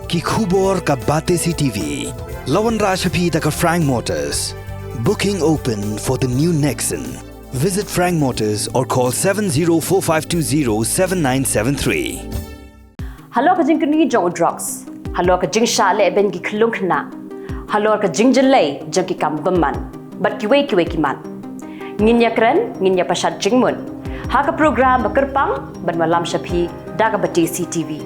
Ki khubor ka Batesi TV. Lawan Rashapi taka Frank Motors. Booking open for the new Nexon. Visit Frank Motors or call 7045207973. Hello ka jing kini jong drugs. Hello ka jing sha le ben ki khlung khna. Hello ka jing jelai jang ki kam baman. Bat ki wei ki man. Ngin ya kren, ngin ya pasat jing mun. Ha ka program bakerpang ban malam shapi daga Batesi TV.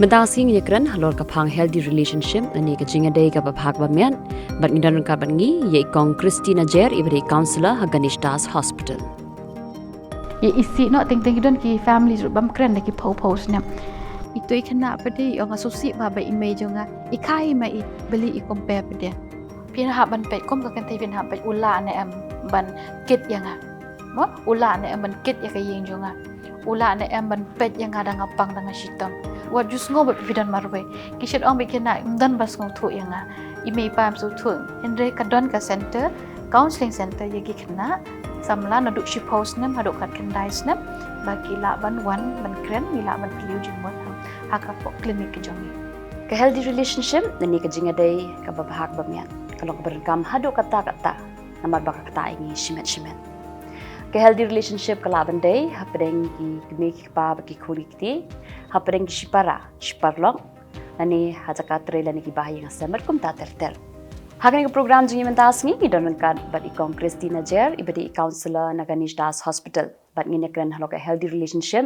Medasing ya kren halor ka phang healthy relationship ani ka jinga day ka babhag bamian bat ngidan ka bangi ye kong Christina Jer ibri counselor ha Ganesh Das Hospital. Ye isi no ting don ki family bam kren ki post nam. Itu ikena pede yang asosiasi ba ba image nga ikai ma I beli I compare pede. Pin ha ban pe kom ka kan te pin ha pe ula ne am ban kit yang ha. Mo ula ne am ban kit ya ka yeng jonga. Ula ne am ban pet yang ada ngapang dengan sitam. Wat just ngo ba pidan marwe. Kishet ong bikena dan bas ngo thu yang ha. Ime pam su thu. Endre ka don ka center counseling center ye ki kena samla na duk shi post nam ha duk kat kendai snap bagi la ban wan ban kren ni la ban kliu jimot haka po klinik ke jongi Ka healthy relationship nani ka jinga day ka babahag bamian kalong ka berkam hadu kata namar baka kata ingi shimet ka healthy relationship ka laban day hapdeng ki kmi ki pa ki khuri kiti hapdeng ki shiparlong nani hajaka trela ni ki bahay nga samar kum ta ter Hagan ka program jingi mentas ngi idon kan bat ikong Christina Jer ibadi counselor na Ganesh Das Hospital bat ngi nekren halo ka healthy relationship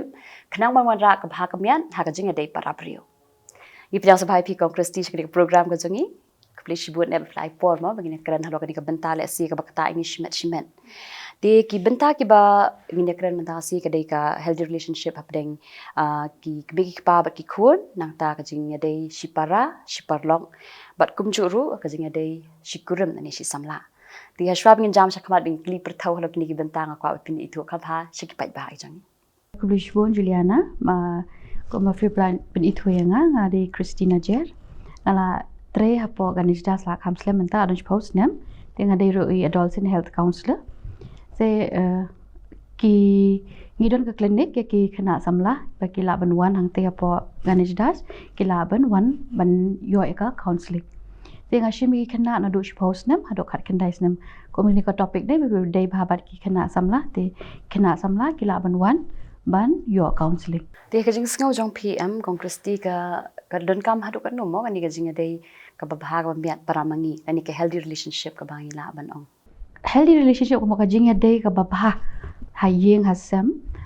kanang man ra ka bhakamian haga jinga day para prio ipjang sa bhai pi kong Christina ka program ka jingi kapli shibut ne fly por ma bagi nekren halo ka bentale si ka bakta ini shimet de ki benta ki ba ngi nekren mentasi ka day ka healthy relationship hapdeng ki kbegi pa bat ki khun nang ta ka jinga day shiparlong bat kumjuru ka jinga day shikurum nani shi samla ti hashwab ngin jam shakmat bin kli perthau halo kini ki bentang akwa pin itu kha shiki pai ba jangi Kublish bon Juliana ma ko ma free plan pin itu yang nga di Christina Jer ala tre hapo Ganesh Das la counselor menta adon post nam tenga dei roi adolescent health counselor se ki ngidon ke klinik ki kena samla bagi la ban wan hang te hapo Ganesh Das ki la ban wan ban yo ka counseling tenga shimi kena na do post nam hado khat kendai nam community ka topic dei be dei babat ki kena samla ki la ban wan ban yo counseling te ka jing sngau jong PM kong Christi ka don kam hadu kan no mo ani ka jinga day ka babhag bamiat paramangi ani ka healthy relationship ka bangi la ban ong healthy relationship ko ka jinga day ka babha hayeng hasam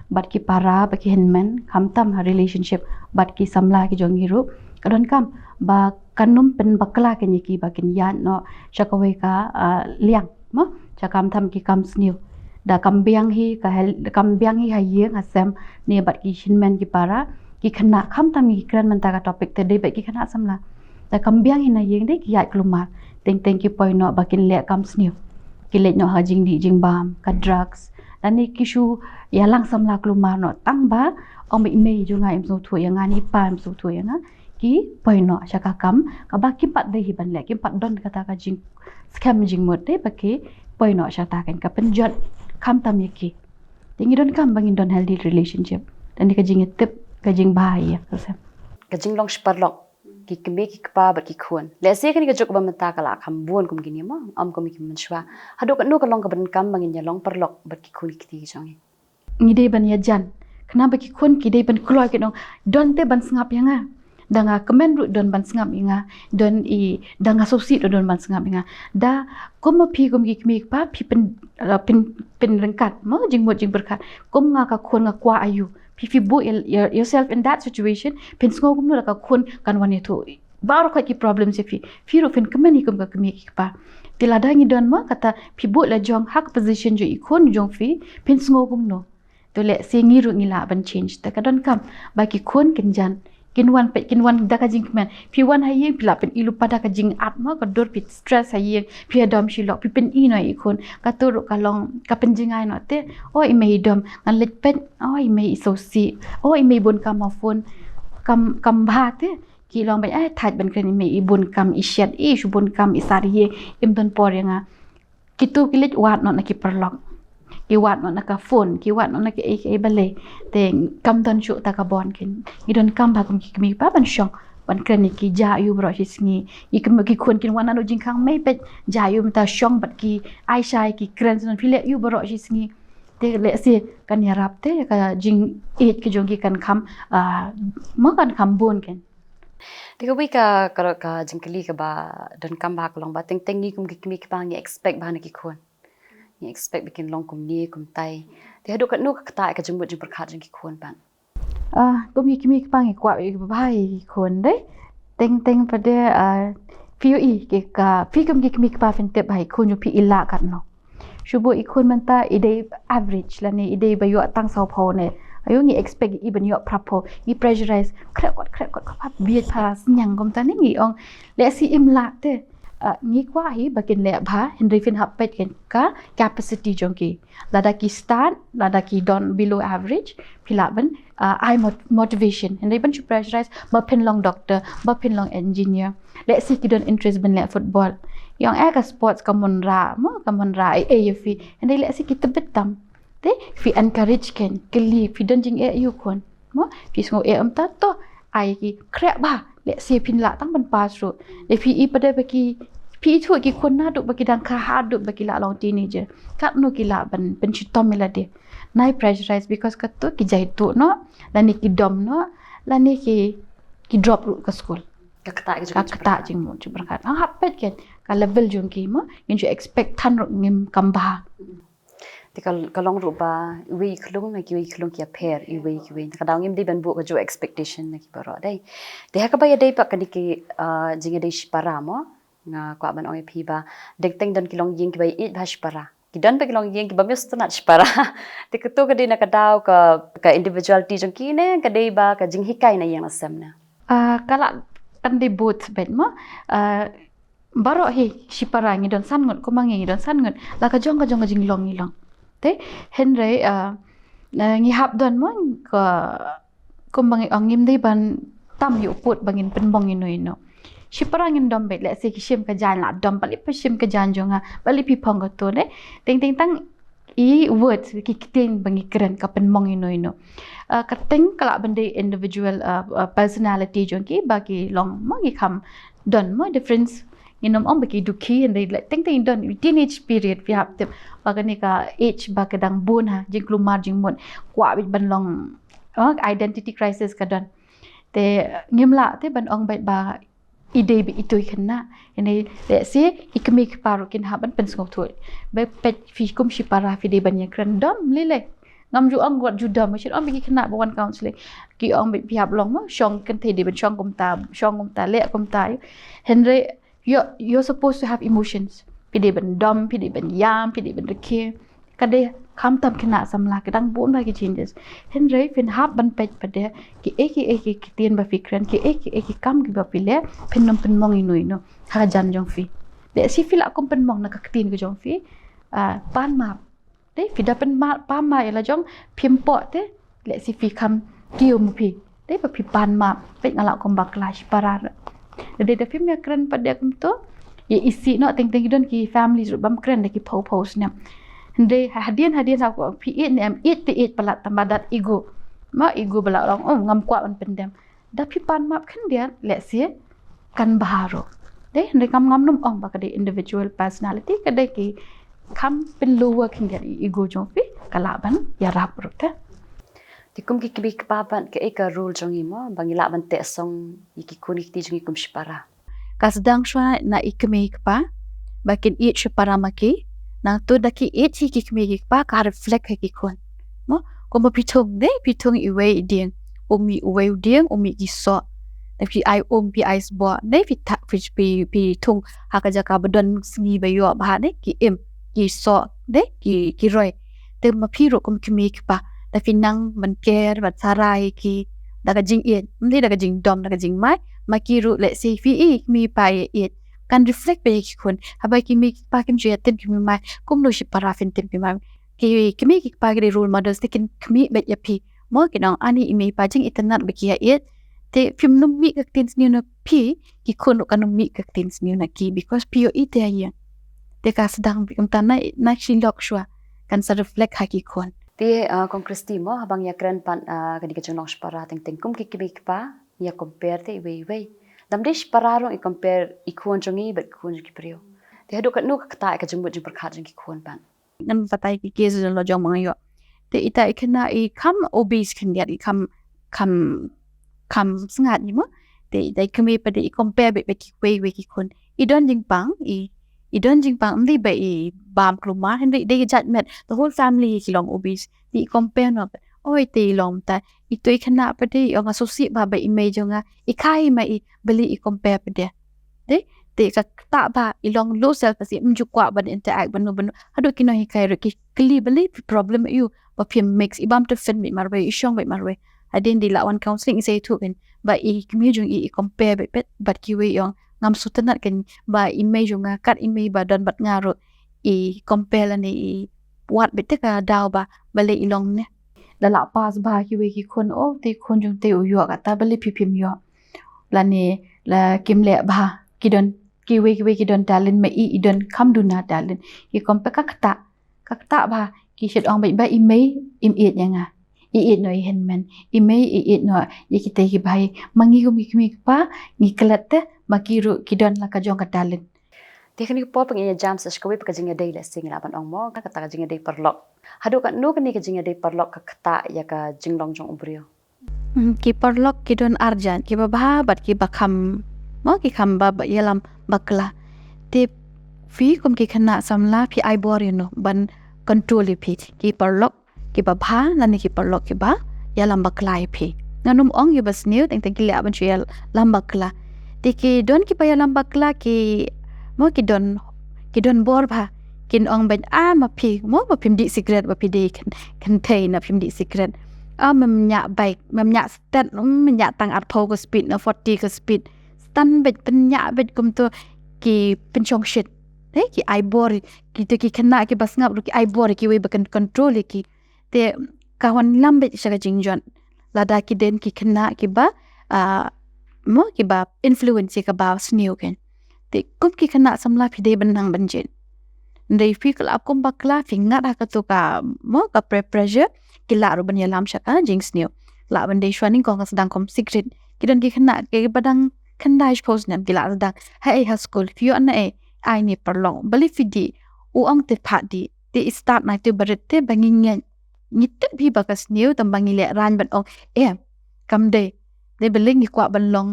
bat ki para ba ki henman kamtam ha relationship bat ki samla ki jongiru kadon kam ba kanum pen bakla ke nyiki bakin yan no chakawe ka liang mo chakam tham ki kam sniu da kambiang hi hayeng hasam ne bat ki hinman ki para ki khana kamtam ki kran manta ka topic te dei ba ki khana samla da kambiang hi na yeng dei ki yat klumar teng ki poi no bakin le kam sniu ki le no ha jing di jing bam ka drugs dan ni kishu ya lang samla klumar no tang ba ong bi me jo ngai so thu yang ani pa so thu yang ki poi no shaka kam ka ba ki pat dei ban le ki pat don kata ka jing scam jing mot dei ba ki poi no shata kan ka penjot kam tam yaki tingi don kam bangin don healthy relationship dan ni ka jing tip ka jing bahaya kasem ka jing long shiparlong ki kme ki pa ba ki khun le se kan ka jok ba mata kala kham buon kum gini ma am kum ki manshwa hado ka no ka long ka ban kam bangin ya long parlok ba ki khun ki ti jongi ngide ban ya jan kenapa ki khun ki dei ban kloy ki dong don te ban sngap yanga danga Kmen ru don ban sngap inga don I danga sosi don ban sngap inga da kom pi kom ki kmi pa pi pen rengkat mo jing mo jing berkat kom nga ka khun nga kwa ayu pi bu yourself in that situation pen sngo kom no ka khun kan wan itu baru ka ki problem se fi ro fen Kmen hi kom ka kmi ki pa tilada ngi don mo kata pi bu la jong hak position jo I khun jong fi pen sngo kom no to le se ngi ru ngila ban change ta ka don kam ba ki khun kenjan kinwan daka jing Kmen pi wan hayeng pila pen ilu pada ka jing at ma ka dor pi stress hayeng pi adom shilok pi pen I no ikon ka tur ka long ka penjingai no te o I mei dom ngan let pen o I mei so si o I mei bon kam phone kam bha te ki long bai ai thaj ban kren I mei bon kam I shet I shu bon kam I sar ye im don por yang kitu kilet wat no na ki perlok kiwat no naka phone kiwat no naka ai bale te kam don shu ta ka bon kin idon kam ba kum ki mi pa ban shong ban kren ni ki ja yu bro shi sngi i kem ki khun kin wana no jing khang mai pet ja yu mta shong bat ki ai shai ki kren son phile yu bro shi sngi te le si kan ya rap te ka jing it ki jong ki kan kham mo kan kham bon ken Tiga wi ka jingkeli ka ba dan kam ba ka long ba teng ni kum ki mi ka ngi expect ba na ki khun. Ni expect bikin long kum ni kum tai. Ti hadu ka nu ka ta ka jumbu jing perkhat jing ki khun ban. cũng như kimi pa ngi kwa bai khon đấy teng pa de fiu i ke ka fi kimi pa fin te bai khon yu pi ila kan no shubo i khon man ta ide average la ni ide ba yo tang sau pho ne ayo ngi expect i ban yo prapo i pressurize krek kot pa biet pa nyang gom ta ni ngi ong le si im la te ngi kwa hi bakin le bha henry fin hap pet ken ka capacity jongki lada ki start lada ki don below average phila ban I motivation and they bunch pressurize ba pin long doctor ba pin long engineer let's see ki don interest ban le football yang ka sports kamon ra e fi and they let's see ki tebet tam te fi encourage ken keli fi don jing you kon mo fi ngo am ta to ai ki krek ba let's see pin la tang ban pas ro le fi I pada baki pi thu ki kon na do baki dang kha ha do baki la long teenager kat no ki la ban pen chitom mela de nai pressurize because ka to ki jai tu no la ni ki dom no la ni ki drop ru ka school Ka kata jing mo chu berkat hapet ken ka level jong ki mo yin chu expect than ro ngim kamba Ti ka long ru ba wi khlung na ki wi khlung ki apher I wi ka daw ngim di ban bu ka jo expectation na ki baro dai. Ti ha ka ba ya dai pa ka ni ki jing dai shpara mo nga kwa ban ong pi ba dek teng dan ki long ying ki ba I ba shpara. Kidan pa kilong yang kiba misto na para te ketu ka din nakadaw ka individuality jong kine ka day ba ka jing hikay na yang asam na kala kan di both ben mo baro hi shipara ngi don san ngut ko mangi don san ngut la ka jong jing long te henry ngi hap don mo ko mangi angim dei ban tam yu put bangin pen bong ino shipara ngin dom bet le se ki shim ka jan la dom pali pa shim ka jan jonga pali pi phong ko to le teng tang I words ki kiting bangi keren ka pen mong ino ka teng kala bende individual personality jong ki bagi long mangi kham don mo difference inom om bagi duki and they like teng don teenage period we have them bagani ka age bagadang bun ha jing klumar jing mon kwa bit ban long identity crisis ka don te ngimla te ban ong bet ba ide bi itu kena ini let's say ikmik paru kin haban pen sngok thoi be pet fi kum shi para fi de banya krandom lele ngam ju ang got juda machin om bi kena bawan counseling ki ong bi piap long mo shong kan the de ben shong kum ta le kum ta henry you're supposed to have emotions pi de ben dom pi de ben yam pi de ben reke kade kham tam kena samla kadang bon ba ki changes henry fin hap ban pet pade ki ki tien ba fikran ki kam ki ba pile pen mong ino ha jan jong fi de si fila kom pen mong na ka tin ko jong fi pan map de fi da pen ma pa ma la jong phim po te le si fi kam kiu mu pi de ba pi pan map pe ngala kom ba clash para de film ya kren pade kum to ye isi no teng don ki families bam kren de ki post ne de hadian sa ko pi it palat tambadat ego bala orang ngam kwa ban pendam da pi pan map kan dia let's say kan baharo de de ngam num ong ba ka de individual personality ka de ki kam pen lower kan dia ego jong pi kala ban ya rap rota Ti kum ki kibi pa ban ka eka rule jong imo bangila ban te song iki kunik ti jong kum shpara kasdang shwa na ikmik pa bakin it shpara maki nang tu daki it hi ki kmi pa ka reflect ki kon mo ko ma pitung iwe ding uwe ding ki so na pi ai pi ai bo ne pi ta pi tung ha ka ja ka badon sngi ba yo ba ne ki so de ki roi te ma pi ro kom kmi pa da fi nang man ker ba sarai ki daga jing it mli daga jing dom daga jing mai ma ki ru le si fi mi pa it kan reflect pe ki kon habai ki mi pa kim je tem ki mi mai kum no shi parafin tem ki mai ki mi ki pa ki role models tekin kmi bet ya pi mo ki nang ani imi pa jing itanat be ki ya it te film no mi ka tin ni na pi ki kon kan mi ka tin ni na ki because pi yo ite ya te ka sedang bi kum tanai na shi lok shwa kan sa reflect ha ki kon ti kong Kristi mo habang ya kren pan ka di ka jong para teng kum ki kibi pa ya compare te iwe Damdish pararong I compare I Khun jongi but Khun jongi prio. Te hadu kat nu ka kata ka jembut jeng berkat jongi Khun ban. Nan patai ki kes lo jong mang yo te ita ikena I kam obese kan dia I kam sangat ni mo te dai kami pada I compare be ki we ki Khun I don jing pang I don jing pang ndi ba I bam kluma henry they judgment the whole family ki long obese I compare no oi te long ta I tu ikena pada yo nga sosi ba image nga I kai ma I beli I compare pada te ka tak ba ilong low self esteem mjukwa ban interact banu hadu kino hikai ro ki kli beli problem you ba phim mix ibam to fin mi marwe ishong be marwe adin di lawan counseling say tu kan ba I kmijung I compare be pet bat ki we yong ngam sutanat kan ba image nga kat image ba dan bat ngaro I compare ni I wat be te ka daw ba bale ilong ne dala pas ba ki we ki khon o te khon jung te uyo ka ta bale phim yo la ni la kimle ba kidon kiwe kidon talent ma I don kam duna talent ki kompe kakta ba ki shet ong ba imei im it yanga I it no hen men imei I it no ye kite ki bai mangi gum ki pa ngi klate makiru kidon la ka jong ka talent Te kan ko pang inya jam sa shkowi pa jinga day la sing laban ong mo ka kata jinga day perlok. Hadu kan nu kan ni ka jinga day perlok ka kata ya ka jinglong jong ubrio. ki perlok kidon arjan ki ba bat ki bakam mo ki khamba ba yelam bakla te fi kom ki khana samla phi ai bor you know ban control phi ki perlok ki ba bha nani ki perlok ki ba yelam bakla phi nanum ong ye bas new teng ki la ban chel lam bakla te ki don ki pa yelam bakla ki mo ki don bor bha kin ong ben ma phi mo ba phim di secret ba phi de kan thei na phim di secret mam nya bike mam nya stat mam nya tang at pho ko speed na 40 ko speed tan bet penya bet kum tu ki penchong shit ki ai bor ki tu ki kena ki bas ngap ki ai bor ki we bakan control ki te kawan lambe saga jingjon lada ki den ki kena ki ba mo ki ba influence ka ba snew ken te kum ki kena samla phi de benang banjen ndai fi kala kum bakla fi ngat ha ka tu ka mo ka pressure ki la ru ban yalam shaka jing snew la ban de shwaning ko sedang kom secret ki don ki kena ki badang kan dai pose nam gila da hai ha school fi an ai ni perlong bali fidi u ang te phat di te start na te baret te bangin ngen nit bi bakas new tam bangi le ran ban ong kam de beling ni kwa ban long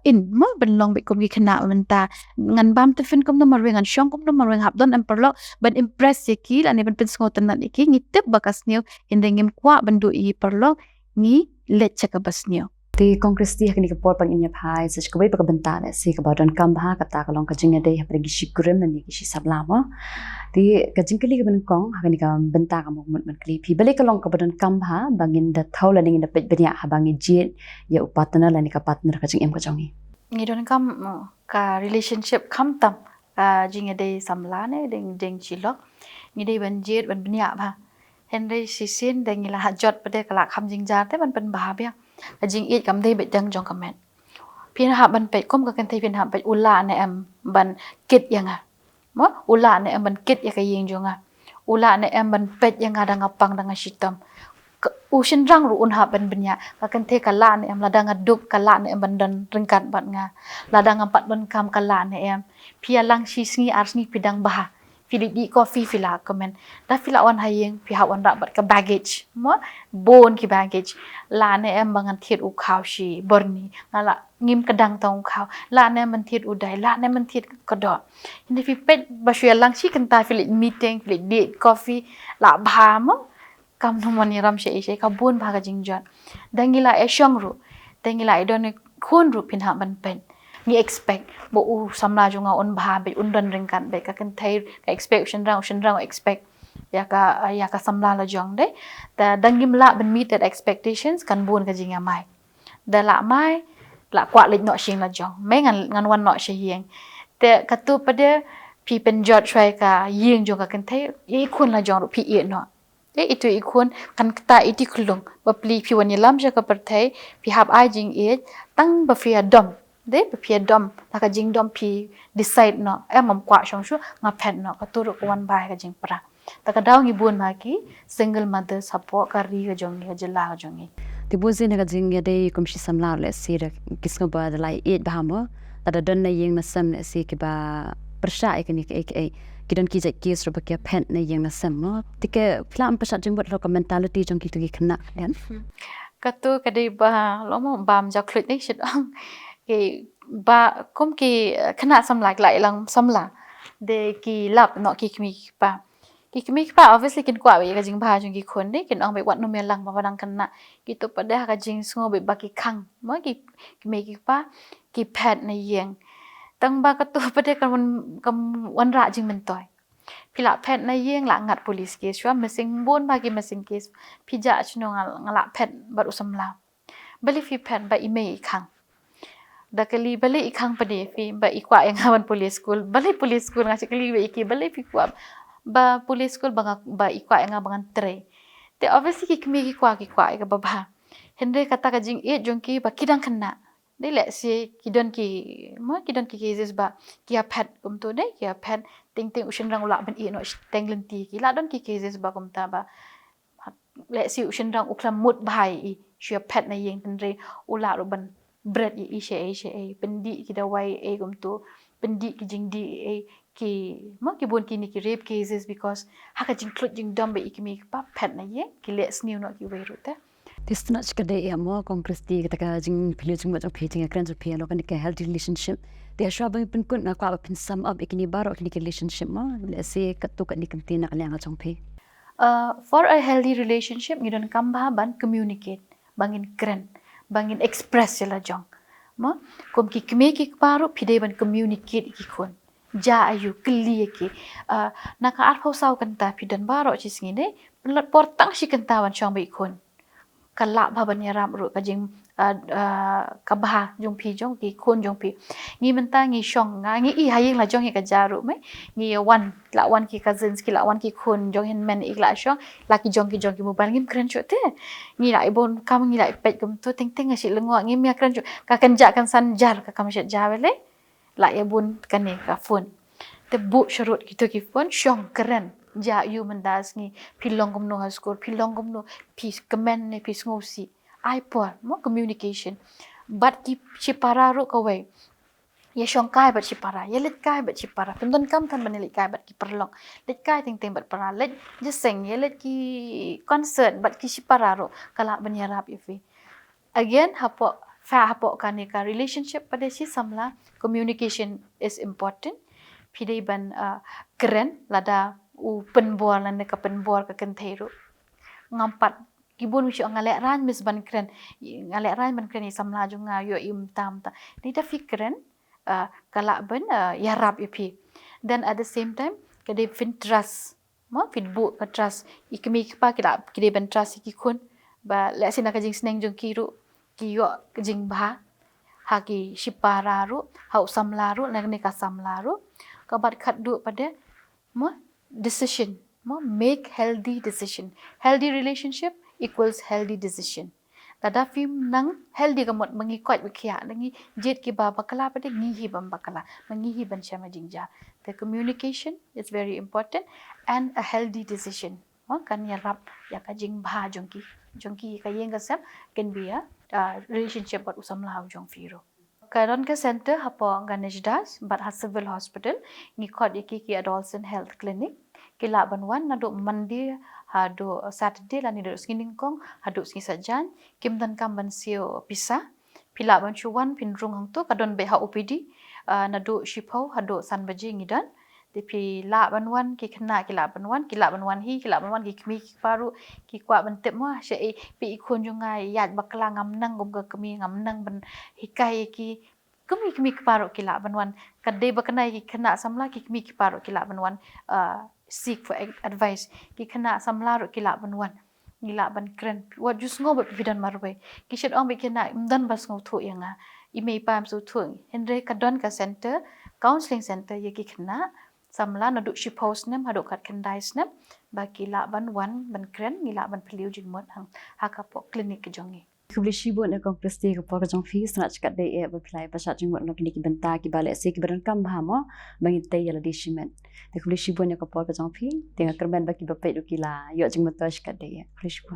in mo ban long be kom ki khana man ta ngan bam te fin kom no marwe ngan shong kom no marwe hap don am perlong ban impress ye ki ane ban pin ngotan na ki nit te bakas new in dengem kwa ban du I perlong ni let chaka bas new Ti kongres ti hakni ka por pang inya phai sa shkowi pa ka bentana si ka badan kam bha kata ka long ka jinga day hapre gi shikurim na ni ki shi sablama ti ka jingkali ka ban kong hakni ka benta ka mok man kli phi bale ka long ka badan kam bha bangin da thaula ning da pet benya ha bangi jit ya upatana la ni ka partner ka jing em ka jongi ngi don kam ka relationship kam tam ka jinga day samla ne deng chilok ngi day ban jet ban benya ba henry sisin deng la jot pade kala kham jingja te ban ban ba bia jing it kam day bet dang jong Kmen pin ha ban pet kom ka kan thai pin ha pet ula ne am ban kit yanga mo ula ne am ban kit ya ka yeng jonga ula ne am ban pet yanga dang apang dang shitam ushin rang ru un ha ban benya ka kan thai kala ne am la dang duk kala ne am ban dan ringkat bat nga la dang pat ban kam kala ne am pia lang shi sngi ar sngi pidang bah Philip di coffee fila Kmen da fila wan hayeng pi ha wan ra bat ka baggage mo bon ki baggage la ne em bangan thiet u khaw shi borni ngala ngim kadang tong khaw la ne man thiet u dai la ne man thiet ka do ni fi pet ba shwe lang shi kan ta Philip meeting Philip di coffee la bha mo kam no mani ram she ka bon bha ka jingjon dangila e shong ru dangila e don khon ru pin ha ban pen ni expect bo u samla junga on bha be un don ringkan be ka kan thai ka expect shin rang expect ya ka samla la jong de ta dangim la ban meet that expectations kan bon ka jinga mai da la mai la kwa lik no shing la jong me ngan wan no she hieng te ka tu pade pi pen jot chwai ka yeng jong ka kan thai e khun la jong ru pi e no itu ikun kan kata iti kulung bapli pi wan yalam ja ka perthai pi hab ai jing e tang ba fi dom de pi dom ta ka jing dom pi decide no mam kwa shong shu nga phen no ka turu wan bai ka jing pra ta ka daw ngi bun ma ki single mother support ka ri ka jong ni ka jila ka jong ni Tibu zin ka jing ya dei kum shi samla le si da kisngo ba da lai it bahamo tada don na yeng na sam le si ki ba persha ek ni ke kidan ki jek kis ro ba kia pen na yeng na sam no tike flam persha jing bot lo ka mentality jong ki tu ki khna dan Katu kadai ba lo mo bam ja klut ni shit ang ki ba kum ki khana samla lại lang samla de ki lap no ki kmi pa obviously kin kwa be ka jing ba jong ki khon de kin ong be wat no me lang ba dang kana ki tu pa da ka jing sngo be ba ki khang mo ki me ki pa ki pet na yeng tang ba ka tu pa de kan wan ra jing men toy pila pet na yeng la ngat police case shwa missing bon ba ki missing case pija chno ngala pet bar usam la bali fi pet ba email khang da kali bali ikhang pa de fi ba ikwa yang hawan police school bali police school nga kali be iki bali fi kwa ba police school ba ikwa yang bangan tre te obviously ki kmi ki kwa ka ba hende kata ka jing e jong ki ba kidang kena de le si kidon ki cases ba ki pet kum to de ki pet ting ushin rang ula ban e no teng lenti ki la don ki cases ba kum ta ba le si ushin rang uklam mut bai i shia pet na yeng tendre ula ro ban bread i she pendi ki da wai e kum to pendi ki jing di e ki ki bon ki ni ki rape cases because haka jing klut jing dom be ikmi pa pet na ye ki le snew no ki we ru ta tisna chkade ya mo konkresti ka ka jing philu jing mo jong phi jing kran jo phi lo kan ke healthy relationship te shwa ba pin kun na kwa pin sum up ikni baro ikni relationship mo le se ka tu ka ni kan tin na ka jong phi for a healthy relationship you don't come ban communicate bangin kren bangin express la jong mo kom ki kme ki paro phide ban communicate ki khon ja ayu clear ki naka arphau sau kan ta phidan baro chi singi ne lot portang shi kan ta wan chong be khon kala ba ban yaram ru ka jing ka ba jong phi jong ki khon jong phi ngi menta ngi shong nga ngi I hayeng la jong he ka jaru me ngi wan ki cousins ki la wan ki khon jong hen men ik la shong la ki jong ki mobile ngim kren chote ngi la ibon kam ngi la pet kum to teng si lengo ngi mi kren ka kan ja kan san jar ka kam shet ja wele la ibon kan ne ka phone te bu sharut ki phone shong kren ja yu mendas ngi pilong kum no school pilong kum no pi Kmen ne pi Sngewsih iPod mo communication but ki chipara ro ka we ye shong kai bat chipara ye let kai bat chipara pendon kam kan ban let kai bat ki perlong let kai teng bat para let je seng ye let ki concert bat ki chipara ro kala ban yarap ifi again hapo kan ka relationship pada si samla communication is important pidai ban keren lada u penbor lan ka penbor ka kan theiru ngampat kibun wisyo ngalek ran mis ban kren ngalek ran ban kren samla junga yo im tam ta ni da fikren kala ban yarap ipi then at the same time kade fin trust mo fin bu ka trust ikmi pa kide ban trust ki khun ba le sina ka jing sneng jung kiru ki yo jing ba ha ki shipara ru ha samla ru nang ne ka samla ru ka bat khat du pada mo decision mo make healthy decision healthy relationship equals healthy decision tada film nang healthy kamot mangi kwat bikhya nangi jet ki ba bakala pade ngi hi bam bakala mangi hi ban chama jingja the communication is very important and a healthy decision mo kan ya rap ya ka jing bha jongki ka yenga sam can be a relationship but usam lau jong firo karon ka center hapo ganesh das but ha civil hospital ngi khot ki adolescent health clinic kila banwan na do mandi hado Saturday la ni do skining kong hado ski sajan kimdan kam ban sio pisa pila ban chuwan pin rung hang to kadon be ha OPD na do shipau hado san baji ngidan de pi la banwan ki khna kila banwan hi kila banwan ki khmi ki paru ki kwa ban tep mo she pi khon jungai yat bakla ngam nang gum ga kmi ngam nang ban hikai ki kmi paru kila banwan kadai baknai ki khna samla ki kmi ki paru kila banwan seek for advice ki khana samla ro kila banwan ngila ban kren wa jus ngo ba pidan marwe ki shet ong be kena dan bas ngo thu yanga ime pam su thu henre ka don ka center counseling center ye ki khana samla na du shi post nem hado kat kendai snap ba kila banwan ban kren ngila ban phliu jing mot hang hakapo clinic ki jongi kubli shibo ne kong presti ko pa jong fi snach kat de e ba plai pa sa jing mo no ki benta ki bale se ki beran kam ba mo bangi te yala di shimen de kubli shibo ne ko pa jong fi de Kmen ba ki ba pe do ki la yo jing mo tosh kat de e kubli shibo